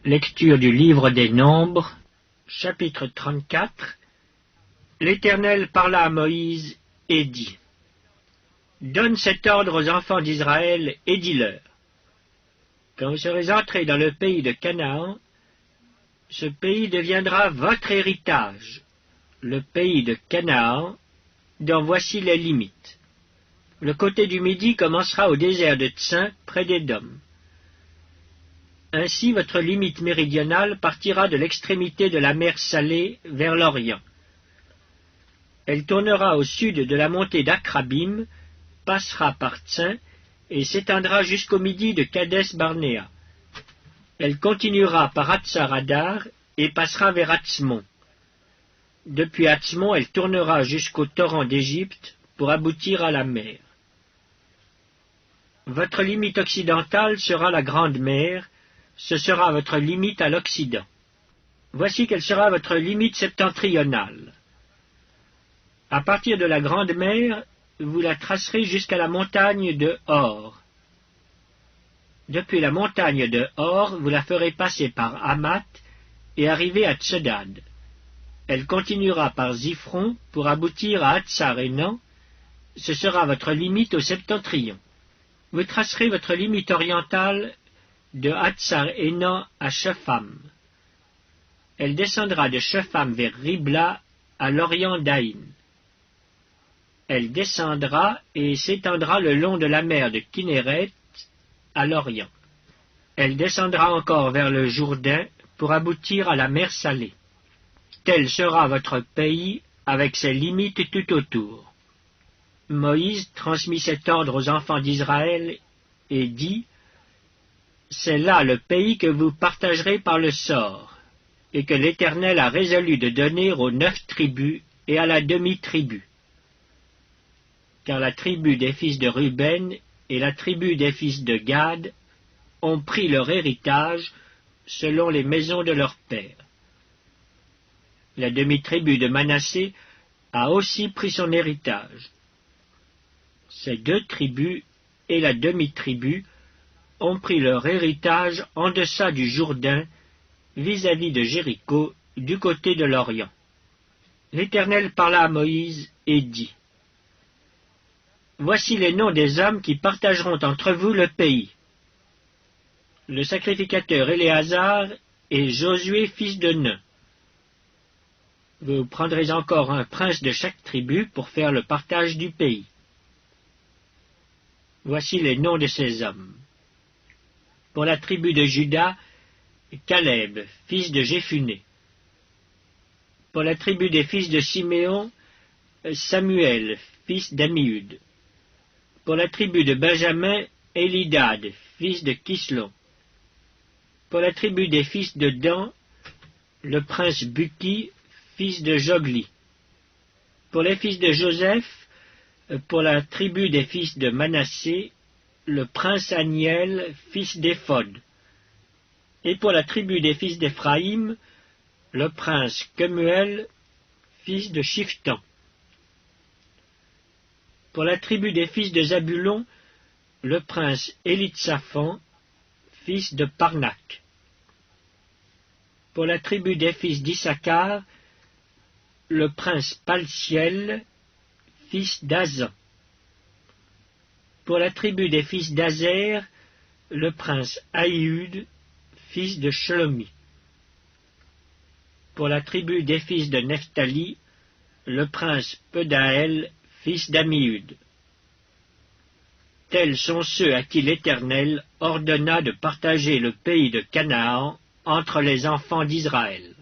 Lecture du livre des Nombres, chapitre 34. L'Éternel parla à Moïse et dit : Donne cet ordre aux enfants d'Israël et dis-leur : Quand vous serez entrés dans le pays de Canaan, ce pays deviendra votre héritage, le pays de Canaan, dont voici les limites. Le côté du midi commencera au désert de Tsin, près d'Édom. Ainsi votre limite méridionale partira de l'extrémité de la mer Salée vers l'Orient. Elle tournera au sud de la montée d'Akrabim, passera par Tsin et s'étendra jusqu'au midi de Kadès-Barnéa. Elle continuera par Hatsar-Adar et passera vers Atzmon. Depuis Atzmon, elle tournera jusqu'au torrent d'Égypte pour aboutir à la mer. Votre limite occidentale sera la Grande Mer, ce sera votre limite à l'Occident. Voici quelle sera votre limite septentrionale. À partir de la Grande Mer, vous la tracerez jusqu'à la montagne de Hor. Depuis la montagne de Hor, vous la ferez passer par Hamath et arriver à Tsedad. Elle continuera par Ziphron pour aboutir à Hatsar-Enan. Ce sera votre limite au septentrion. Vous tracerez votre limite orientale de Hatsar-Enan à Shepham. Elle descendra de Shepham vers Ribla à l'orient d'Aïn. Elle descendra et s'étendra le long de la mer de Kinneret à l'orient. Elle descendra encore vers le Jourdain pour aboutir à la mer Salée. Tel sera votre pays avec ses limites tout autour. Moïse transmit cet ordre aux enfants d'Israël et dit : C'est là le pays que vous partagerez par le sort, et que l'Éternel a résolu de donner aux 9 tribus et à la demi-tribu. Car la tribu des fils de Ruben et la tribu des fils de Gad ont pris leur héritage selon les maisons de leurs pères. La demi-tribu de Manassé a aussi pris son héritage. Ces 2 tribus et la demi-tribu ont pris leur héritage en deçà du Jourdain, vis-à-vis de Jéricho, du côté de l'Orient. L'Éternel parla à Moïse et dit : Voici les noms des hommes qui partageront entre vous le pays. Le sacrificateur Éléazar et Josué fils de Nun. Vous prendrez encore un prince de chaque tribu pour faire le partage du pays. Voici les noms de ces hommes. Pour la tribu de Juda, Caleb, fils de Jéphuné. Pour la tribu des fils de Siméon, Samuel, fils d'Ammiud. Pour la tribu de Benjamin, Élidad, fils de Kislon. Pour la tribu des fils de Dan, le prince Buki, fils de Jogli. Pour les fils de Joseph, pour la tribu des fils de Manassé, le prince Aniel, fils d'Éphod. Et pour la tribu des fils d'Éphraïm, le prince Kemuel, fils de Shiftan. Pour la tribu des fils de Zabulon, le prince Élitsaphan, fils de Parnak. Pour la tribu des fils d'Issachar, le prince Paltiel, fils d'Azan. Pour la tribu des fils d'Azer, le prince Aïud, fils de Shlomi. Pour la tribu des fils de Nephtali, le prince Pedaël, fils d'Ammiud. Tels sont ceux à qui l'Éternel ordonna de partager le pays de Canaan entre les enfants d'Israël.